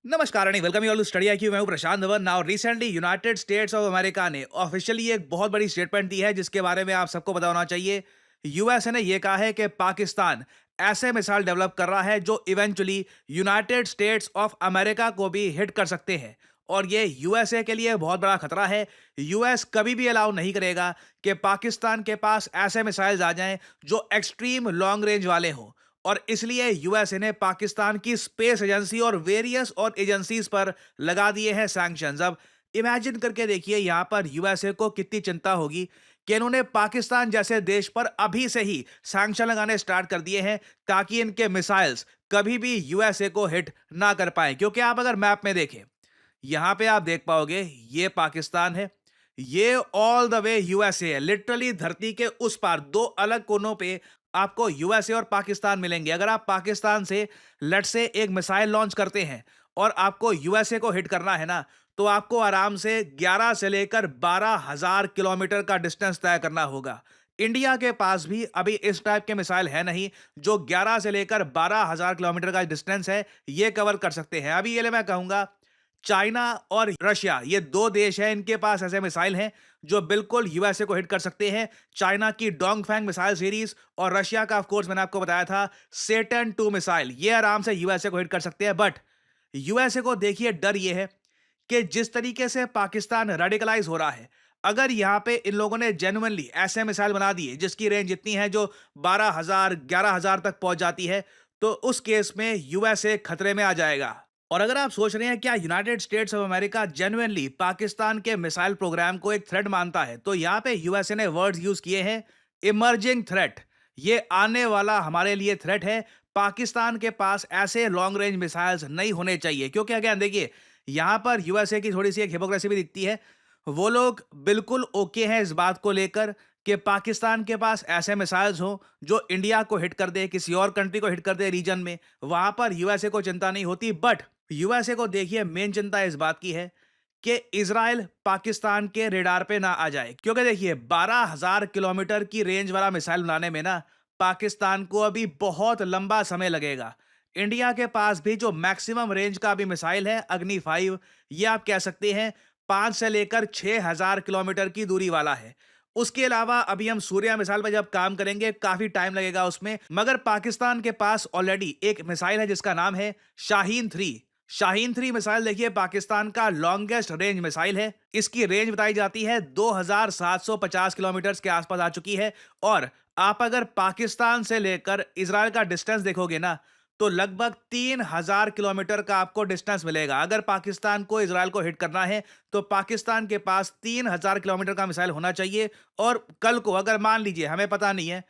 नमस्कार and welcome you all to study IQ. मैं हूं Prashant Dhawan. Now recently United States of America ने officially एक बहुत बड़ी स्टेटमेंट दी है जिसके बारे में आप सबको पता होना चाहिए। यूएसए ने यह कहा है कि पाकिस्तान ऐसे मिसाइल डेवलप कर रहा है जो eventually United States of America को भी हिट कर सकते हैं। और ये यूएसए के लिए बहुत बड़ा खतरा है। यूएस कभी भी अलाउ नहीं करेगा कि पाकिस्तान के पास ऐसे मिसाइल्स आ जाएं जो एक्सट्रीम लॉन्ग रेंज वाले हों। और इसलिए यूएसए ने पाकिस्तान की स्पेस एजेंसी और वेरियस और एजेंसीज पर लगा दिए हैं सैंक्शंस। अब इमेजिन करके देखिए यहां पर यूएसए को कितनी चिंता होगी कि इन्होंने पाकिस्तान जैसे देश पर अभी से ही सैंक्शन लगाने स्टार्ट कर दिए हैं ताकि इनके मिसाइल्स कभी भी यूएसए को हिट ना कर पाए। क्योंकि आप अगर मैप में देखें, यहां पे आप देख पाओगे ये पाकिस्तान है, ये ऑल द वे यूएसए है। लिटरली धरती के उस पार दो अलग कोनों पे आपको यूएसए और पाकिस्तान मिलेंगे। अगर आप पाकिस्तान से लेट से एक मिसाइल लॉन्च करते हैं और आपको यूएसए को हिट करना है ना, तो आपको आराम से 11 से लेकर 12,000 किलोमीटर का डिस्टेंस तय करना होगा। इंडिया के पास भी अभी इस टाइप के मिसाइल है नहीं जो 11 से लेकर 12,000 किलोमीटर का डिस्टेंस है ये कवर कर सकते हैं। अभी ये मैं कहूंगा चाइना और रशिया, ये दो देश हैं, इनके पास ऐसे मिसाइल हैं जो बिल्कुल यूएसए को हिट कर सकते हैं। चाइना की डोंगफैंग मिसाइल सीरीज और रशिया का ऑफ कोर्स मैंने आपको बताया था सेटन 2 मिसाइल, ये आराम से यूएसए को हिट कर सकते हैं। बट यूएसए को देखिए डर ये है कि जिस तरीके से पाकिस्तान रेडिकलाइज हो रहा है, अगर यहां पे इन लोगों ने जेन्युइनली ऐसे मिसाइल बना दिए जिसकी रेंज इतनी है जो 12,000 11,000 तक पहुंच जाती है, तो उस केस में यूएसए खतरे में आ जाएगा। और अगर आप सोच रहे हैं क्या United States of America genuinely Pakistan के मिसाइल प्रोग्राम को एक थ्रेट मानता है, तो यहां पे यूएसए ने वर्ड्स यूज किए हैं इमर्जिंग थ्रेट। ये आने वाला हमारे लिए थ्रेट है। पाकिस्तान के पास ऐसे लॉन्ग रेंज मिसाइल्स नहीं होने चाहिए। क्योंकि अगेन देखिए यहां पर यूएसए की थोड़ी सी एक हिपोक्रेसी भी दिखती है। वो लोग बिल्कुल ओके हैं इस बात को लेकर कि पाकिस्तान के पास ऐसे मिसाइल्स हो जो इंडिया को हिट कर दे, किसी और कंट्री को हिट कर दे रीजन में, वहां पर यूएसए को चिंता नहीं होती। बट यूएसए को देखिए मेन चिंता इस बात की है कि इजराइल पाकिस्तान के रेडार पे ना आ जाए। क्योंकि देखिए 12,000 किलोमीटर की रेंज वाला मिसाइल बनाने में ना पाकिस्तान को अभी बहुत लंबा समय लगेगा। इंडिया के पास भी जो मैक्सिमम रेंज का अभी मिसाइल है अग्नि 5, ये आप कह सकते हैं 5 से लेकर 6,000 किलोमीटर की दूरी वाला है। उसके अलावा अभी हम सूर्या मिसाइल पर जब काम करेंगे काफी टाइम लगेगा उसमें। मगर पाकिस्तान के पास ऑलरेडी एक मिसाइल है जिसका नाम है शाहीन 3। शाहीन 3 मिसाइल देखिए पाकिस्तान का लॉन्गेस्ट रेंज मिसाइल है। इसकी रेंज बताई जाती है 2,750 किलोमीटर के आसपास आ चुकी है। और आप अगर पाकिस्तान से लेकर इजराइल का डिस्टेंस देखोगे ना, तो लगभग 3,000 किलोमीटर का आपको डिस्टेंस मिलेगा। अगर पाकिस्तान को इजराइल को हिट करना है तो पाकिस्तान के पास 3,000 किलोमीटर का मिसाइल होना चाहिए। और कल को अगर मान लीजिए, हमें पता नहीं है,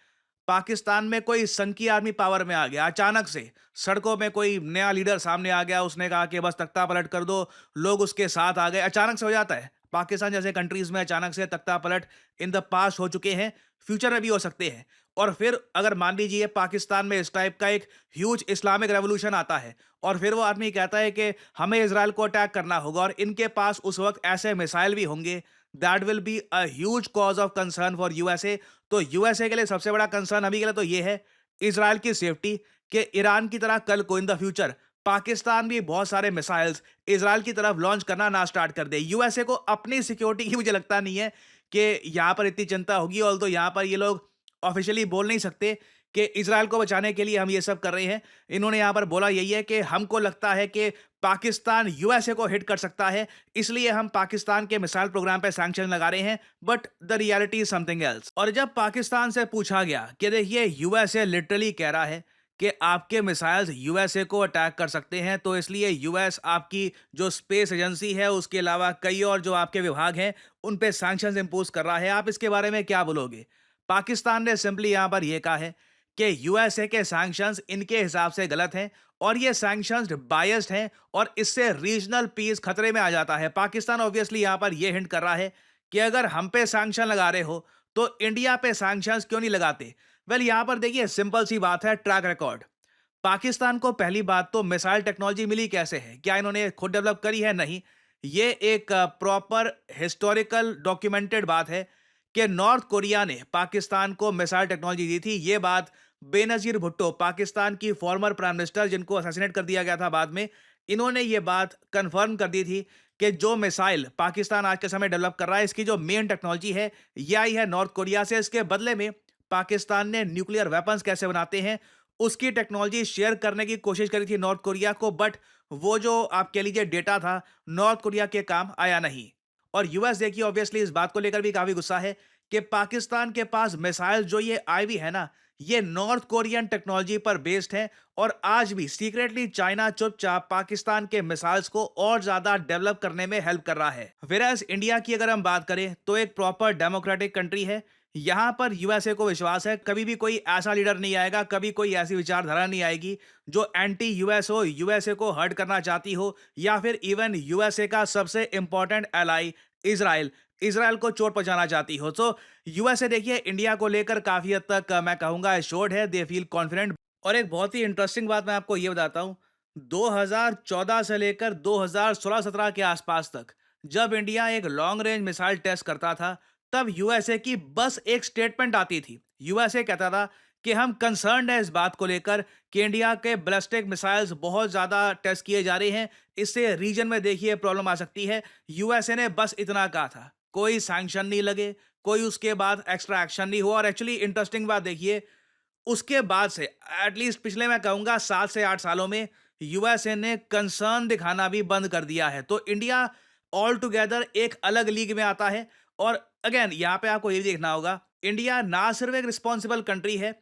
पाकिस्तान में कोई संकी आर्मी पावर में आ गया, अचानक से सड़कों में कोई नया लीडर सामने आ गया, उसने कहा कि बस तख्ता पलट कर दो, लोग उसके साथ आ गए, अचानक से हो जाता है। पाकिस्तान जैसे कंट्रीज में अचानक से तख्ता पलट इन द पास्ट हो चुके हैं, फ्यूचर में भी हो सकते हैं। और फिर अगर मान लीजिए पाकिस्तान में इस टाइप का एक ह्यूज इस्लामिक रेवोल्यूशन आता है और फिर वो आदमी कहता है कि हमें इजराइल को अटैक करना होगा और इनके पास उस वक्त ऐसे मिसाइल भी होंगे, that will be a huge cause of concern for USA. तो यूएसए के लिए सबसे बड़ा कंसर्न अभी के लिए तो ये है इजराइल की सेफ्टी, कि ईरान की तरह कल को इन द फ्यूचर पाकिस्तान भी बहुत सारे मिसाइल्स इजराइल की तरफ लॉन्च करना ना स्टार्ट कर दे। यूएसए को अपनी सिक्योरिटी की मुझे लगता नहीं है कि यहां पर इतनी चिंता होगी। और तो यहां पर ये लोग ऑफिशियली बोल नहीं सकते कि इजराइल को बचाने के लिए हम ये सब कर रहे हैं। इन्होंने यहां पर बोला यही है कि हमको लगता है कि पाकिस्तान यूएसए को हिट कर सकता है, इसलिए हम पाकिस्तान के मिसाइल प्रोग्राम पे सैंक्शन लगा रहे हैं। But the reality is something else. और जब पाकिस्तान से पूछा गया कि देखिए यूएसए लिटरली कह रहा है कि आपके मिसाइल्स यूएसए को अटैक कर सकते हैं, तो इसलिए यूएस आपकी जो स्पेस एजेंसी है उसके अलावा कई और जो आपके विभाग हैं उन पे सैंक्शंस इंपोज कर रहा है, आप इसके बारे में क्या बोलोगे? पाकिस्तान ने सिंपली यहां पर यह कहा है कि यूएसए के सैंक्शंस इनके हिसाब से गलत हैं और ये सैंक्शंस बायस्ड हैं और इससे रीजनल पीस खतरे में आ जाता है। पाकिस्तान ऑब्वियसली यहां पर यह हिंट कर रहा है कि अगर हम पे सैंक्शन लगा रहे हो तो इंडिया पे सैंक्शंस क्यों नहीं लगाते? वेल यहां पर देखिए सिंपल सी बात है, ट्रैक रिकॉर्ड। पाकिस्तान को पहली बात तो मिसाइल टेक्नोलॉजी मिली कैसे है? क्या इन्होंने खुद डेवलप करी है? नहीं। ये एक प्रॉपर हिस्टोरिकल डॉक्यूमेंटेड बात है कि नॉर्थ कोरिया ने पाकिस्तान को मिसाइल टेक्नोलॉजी दी थी। ये बात बेनजीर भुट्टो, पाकिस्तान की फॉर्मर प्राइम मिनिस्टर जिनको असैसिनेट कर दिया गया था बाद में, इन्होंने ये बात कंफर्म कर दी थी कि जो मिसाइल पाकिस्तान आज के समय डेवलप कर रहा है, इसकी जो मेन टेक्नोलॉजी है, ये आई है नॉर्थ कोरिया से। इसके बदले में पाकिस्तान ने न्यूक्लियर वेपन्स कैसे बनाते हैं, उसकी टेक्नोलॉजी शेयर करने की कोशिश करी थी नॉर्थ कोरिया को, बट वो जो आप कह लीजिए डेटा था, नॉर्थ कोरिया के काम आया नहीं। और यूएस देखिए ऑब्वियसली इस बात को लेकर भी काफी गुस्सा है कि पाकिस्तान के पास मिसाइल जो ये आईवी है ना, ये नॉर्थ कोरियन टेक्नोलॉजी पर बेस्ड है, और आज भी सीक्रेटली चाइना चुपचाप पाकिस्तान के मिसाइल्स को और ज्यादा डेवलप करने में हेल्प कर रहा है। वेराज इंडिया की अगर हम बात करें तो एक प्रॉपर डेमोक्रेटिक कंट्री है। यहां पर यूएसए को विश्वास है कभी भी कोई ऐसा लीडर नहीं आएगा, कभी कोई ऐसी विचारधारा नहीं आएगी जो एंटी यूएस हो, यूएसए को हर्ट करना चाहती हो, या फिर इवन यूएसए का सबसे इंपॉर्टेंट एलाई इजराइल इजराइल को चोट पहुंचाना चाहती हो। तो यूएसए देखिए इंडिया को लेकर काफी हद तक मैं कहूंगा एश्योर्ड है, दे फील कॉन्फिडेंट। और एक बहुत ही इंटरेस्टिंग बात मैं आपको ये बताता हूं, 2014 से लेकर 2016-17 के आसपास तक जब इंडिया एक लॉन्ग रेंज मिसाइल टेस्ट करता था, तब यूएसए की बस एक स्टेटमेंट आती थी। यूएसए कहता था कि हम कंसर्न्ड है इस बात को लेकर कि इंडिया के बैलिस्टिक मिसाइल्स बहुत ज्यादा टेस्ट किए जा रहे हैं, इससे रीजन में देखिए प्रॉब्लम आ सकती है। यूएसए ने बस इतना कहा था, कोई सैंक्शन नहीं लगे, कोई उसके बाद एक्स्ट्रा एक्शन नहीं हुआ। और एक्चुअली इंटरेस्टिंग बात देखिए, उसके बाद से एटलीस्ट पिछले मैं कहूंगा 7 से 8 सालों में यूएसए ने कंसर्न दिखाना भी बंद कर दिया है। तो इंडिया ऑल टुगेदर एक अलग लीग में आता है। और अगेन यहां पे आपको ये भी देखना होगा, इंडिया ना सिर्फ एक रिस्पॉन्सिबल कंट्री है,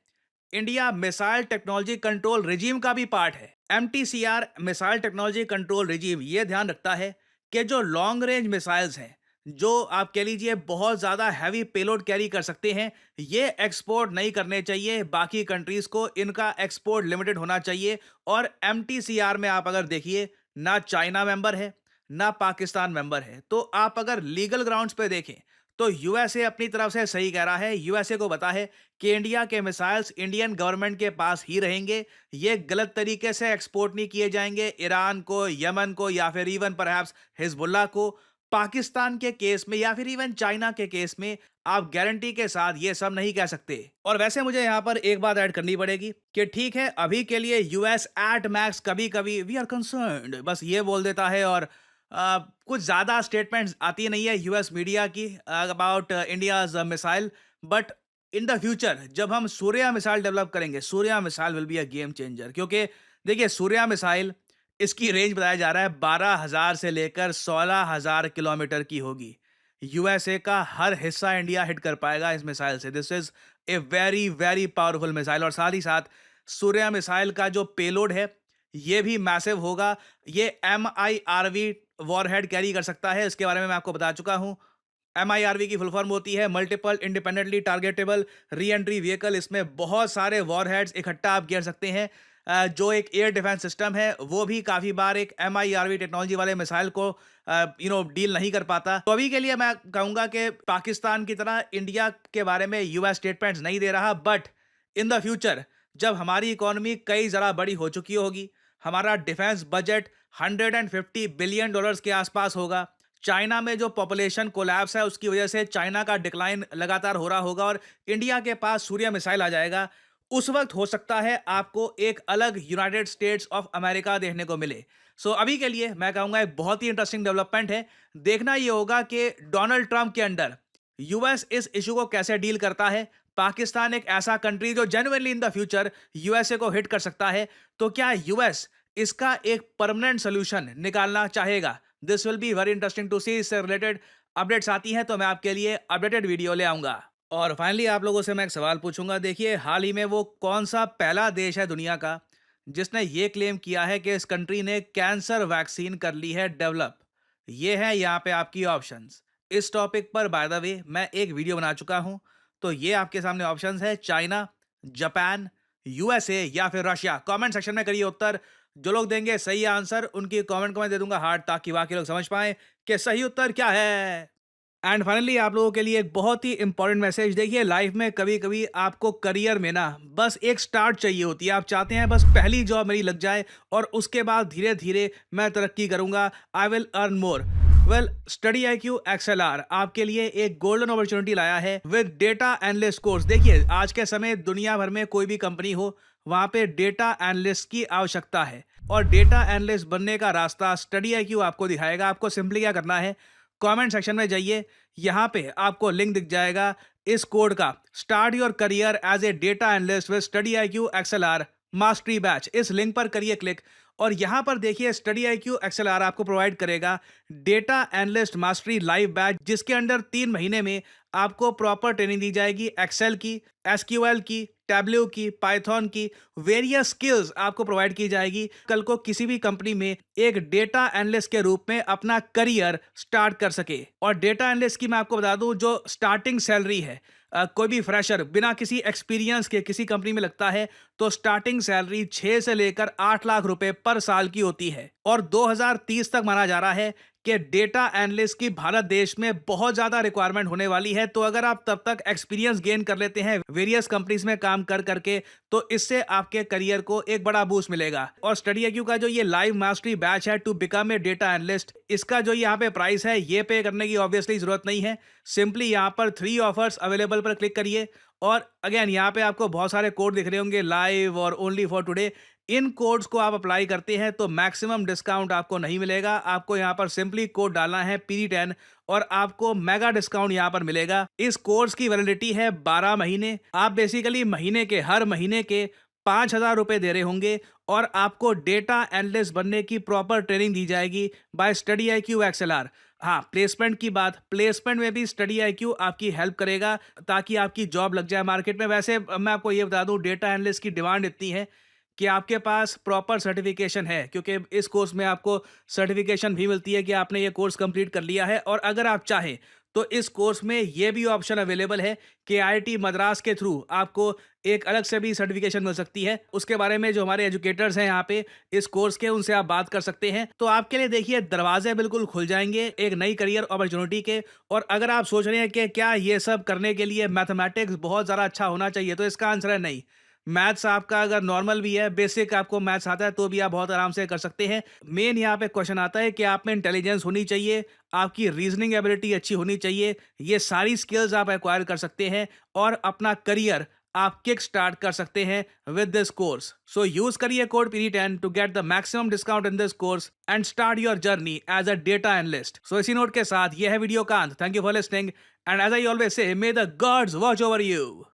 India missile technology control regime का भी पार्ट है। MTCR missile technology control regime ये ध्यान रखता है कि जो लॉन्ग रेंज मिसाइल्स हैं, जो आप कह लीजिए बहुत ज्यादा हैवी पेलोड कैरी कर सकते हैं, ये एक्सपोर्ट नहीं करने चाहिए बाकी कंट्रीज को, इनका एक्सपोर्ट लिमिटेड होना चाहिए। और एमटीसीआर में आप अगर देखिए, ना चाइना मेंबर है ना पाकिस्तान मेंबर है। तो आप अगर लीगल ग्राउंड्स पे देखें तो यूएसए अपनी तरफ से सही कह रहा है। यूएसए को पता है कि इंडिया के मिसाइल्स इंडियन गवर्नमेंट के पास ही रहेंगे, ये गलत तरीके से एक्सपोर्ट नहीं किए जाएंगे ईरान को, यमन को, या फिर इवन परहैप्स हिजबुल्लाह को। पाकिस्तान के केस में या फिर इवन चाइना के केस में आप गारंटी के साथ ये सब नहीं कह सकते। और वैसे मुझे यहाँ पर एक बात ऐड करनी पड़ेगी कि ठीक है, अभी के लिए यूएस एट मैक्स कभी कभी वी आर कंसर्न्ड बस ये बोल देता है, और कुछ ज़्यादा स्टेटमेंट्स आती नहीं है यूएस मीडिया की about India's missile. But in the future जब हम सूर्या मिसाइल डेवलप करेंगे, Surya missile will be a game changer. क्योंकि देखिए सूर्या मिसाइल, इसकी रेंज बताया जा रहा है 12,000 से लेकर 16,000 किलोमीटर की होगी। यूएसए का हर हिस्सा इंडिया हिट कर पाएगा इस मिसाइल से। This is a very very powerful missile. और साथ ही साथ सूर्या मिसाइल का जो पेलोड है ये भी मैसिव होगा। ये MIRV वॉरहेड कैरी कर सकता है, इसके बारे में मैं आपको बता चुका हूं। MIRV की फुल फॉर्म होती है multiple independently targetable re entry vehicle. इसमें बहुत सारे वॉरहेड्स इकट्ठा आप घेर सकते हैं। जो एक एयर डिफेंस सिस्टम है वो भी काफी बार एक MIRV टेक्नोलॉजी वाले मिसाइल को डील नहीं कर पाता। तो अभी के लिए मैं कहूंगा कि पाकिस्तान की तरह इंडिया के बारे में यूएस स्टेटमेंट्स नहीं दे रहा, बट इन द फ्यूचर जब हमारी इकोनॉमी कई जरा बड़ी हो चुकी होगी, हमारा डिफेंस बजट $150 बिलियन के आसपास होगा, चाइना में जो पॉपुलेशन कोलैप्स है उसकी वजह से चाइना का डिक्लाइन लगातार हो रहा होगा, और इंडिया के पास सूर्य मिसाइल आ जाएगा, उस वक्त हो सकता है आपको एक अलग यूनाइटेड स्टेट्स ऑफ अमेरिका देखने को मिले। सो अभी के लिए मैं कहूंगा एक बहुत ही इंटरेस्टिंग डेवलपमेंट है। देखना ये होगा कि डोनाल्ड ट्रंप के अंडर यूएस इस इशू को कैसे डील करता है। पाकिस्तान एक ऐसा कंट्री जो genuinely in the future USA को हिट कर सकता है, तो क्या यूएस इसका एक परमानेंट सोल्यूशन निकालना चाहेगा? This will be very interesting to see. इससे रिलेटेड अपडेट्स आती हैं तो मैं आपके लिए अपडेटेड वीडियो ले आऊंगा। और फाइनली आप लोगों से मैं एक सवाल पूछूंगा। देखिए हाल ही में वो कौन सा पहला देश है दुनिया का जिसने ये क्लेम किया है कि इस कंट्री ने कैंसर वैक्सीन कर ली है डेवलप? ये है यहाँ पे आपकी ऑप्शंस। इस टॉपिक पर बाय द वे मैं एक वीडियो बना चुका हूँ, तो ये आपके सामने ऑप्शंस है, चाइना, जापान, यूएसए या फिर रशिया। कमेंट सेक्शन में करिए उत्तर। जो लोग देंगे सही आंसर उनकी कमेंट को मैं दे दूंगा हार्ट, ताकि बाकी लोग समझ पाएं कि सही उत्तर क्या है। एंड फाइनली आप लोगों के लिए एक बहुत ही इंपॉर्टेंट मैसेज। देखिए लाइफ में कभी कभी आपको करियर में ना बस एक स्टार्ट चाहिए होती है। आप चाहते हैं बस पहली जॉब मेरी लग जाए और उसके बाद धीरे धीरे मैं तरक्की करूंगा, I will earn more. Well, study IQ XLR आपके लिए एक गोल्डन अपॉर्चुनिटी लाया है विद डेटा एनालिस्ट कोर्स। देखिए आज के समय दुनिया भर में कोई भी कंपनी हो, वहां पे डेटा एनालिस्ट की आवश्यकता है। और डेटा एनालिस्ट बनने का रास्ता स्टडी आईक्यू आपको दिखाएगा। आपको सिंपली क्या करना है, कमेंट सेक्शन में जाइए, यहाँ पे आपको लिंक दिख जाएगा इस कोड का, start your career as a data analyst with study IQ XLR mastery batch. इस लिंक पर करिए क्लिक और यहाँ पर देखिए स्टडी आईक्यू एक्सएलआर आपको प्रोवाइड करेगा data analyst mastery live batch, जिसके अंडर 3 महीने में आपको प्रॉपर ट्रेनिंग दी जाएगी एक्सेल की, एसक्यूएल की, टैब्ल्यू की, पाइथन की, वेरियस स्किल्स आपको प्रोवाइड की जाएगी। कल को किसी भी कंपनी में एक डेटा एनालिस्ट के रूप में अपना करियर स्टार्ट कर सके। और डेटा एनालिस्ट की मैं आपको बता दूं, जो स्टार्टिंग सैलरी है, कोई भी फ्रेशर बिना किसी एक्सपीरियंस के किसी कंपनी में लगता है तो स्टार्टिंग सैलरी 6 से लेकर 8 लाख रुपए पर साल की होती है। और 2030 तक माना जा रहा है कि डेटा एनालिस्ट की भारत देश में बहुत ज्यादा रिक्वायरमेंट होने वाली है। तो अगर आप तब तक एक्सपीरियंस गेन कर लेते हैं वेरियस कंपनीज में काम कर करके, तो इससे आपके करियर को एक बड़ा बूस्ट मिलेगा। और स्टडी आईक्यू का जो ये लाइव मास्टरी बैच है to become a data analyst, इसका जो यहाँ पे प्राइस है, ये पे करने की ऑब्वियसली जरूरत नहीं है। सिंपली यहाँ पर 3 ऑफर्स अवेलेबल पर क्लिक करिए और अगेन यहाँ पे आपको बहुत सारे कोड दिख रहे होंगे, लाइव और only for today. In codes को आप अप्लाई करते हैं तो मैक्सिमम डिस्काउंट आपको नहीं मिलेगा। आपको यहाँ पर सिंपली कोड डालना है PD10 और आपको मेगा डिस्काउंट यहाँ पर मिलेगा। इस कोर्स की वैलिडिटी है 12 महीने। आप बेसिकली हर महीने के 5,000 रुपए दे रहे होंगे और आपको डेटा एनालिस्ट बनने की प्रॉपर ट्रेनिंग दी जाएगी बाय स्टडी आईक्यू एक्सएलआर। हाँ, प्लेसमेंट की बात, प्लेसमेंट में भी स्टडी आईक्यू आपकी हेल्प करेगा ताकि आपकी जॉब लग जाए मार्केट में। वैसे मैं आपको ये बता दूं, डेटा एनालिस्ट की डिमांड इतनी है कि आपके पास प्रॉपर सर्टिफिकेशन है, क्योंकि इस कोर्स में आपको सर्टिफिकेशन भी मिलती है कि आपने ये कोर्स कंप्लीट कर लिया है। और अगर आप चाहें तो इस कोर्स में ये भी ऑप्शन अवेलेबल है कि आईआईटी मद्रास के थ्रू आपको एक अलग से भी सर्टिफिकेशन मिल सकती है। उसके बारे में जो हमारे एजुकेटर्स हैं यहाँ पे इस कोर्स के, उनसे आप बात कर सकते हैं। तो आपके लिए देखिए दरवाजे बिल्कुल खुल जाएंगे एक नई करियर अपॉर्चुनिटी के। और अगर आप सोच रहे हैं कि क्या ये सब करने के लिए मैथमेटिक्स बहुत ज़्यादा अच्छा होना चाहिए, तो इसका आंसर है नहीं। मैथ्स आपका अगर नॉर्मल भी है, बेसिक आपको मैथ्स आता है, तो भी आप बहुत आराम से कर सकते हैं। मेन यहाँ पे क्वेश्चन आता है कि आप में इंटेलिजेंस होनी चाहिए, आपकी रीजनिंग एबिलिटी अच्छी होनी चाहिए। ये सारी स्किल्स आप एक्वायर कर सकते हैं और अपना करियर आप किक स्टार्ट कर सकते हैं with this course. So use करिए code PD10 to get the maximum discount in this course and start your journey as a data analyst. So इसी नोट के साथ ये है वीडियो का अंत। Thank you for listening and as I always say, may the gods watch over you.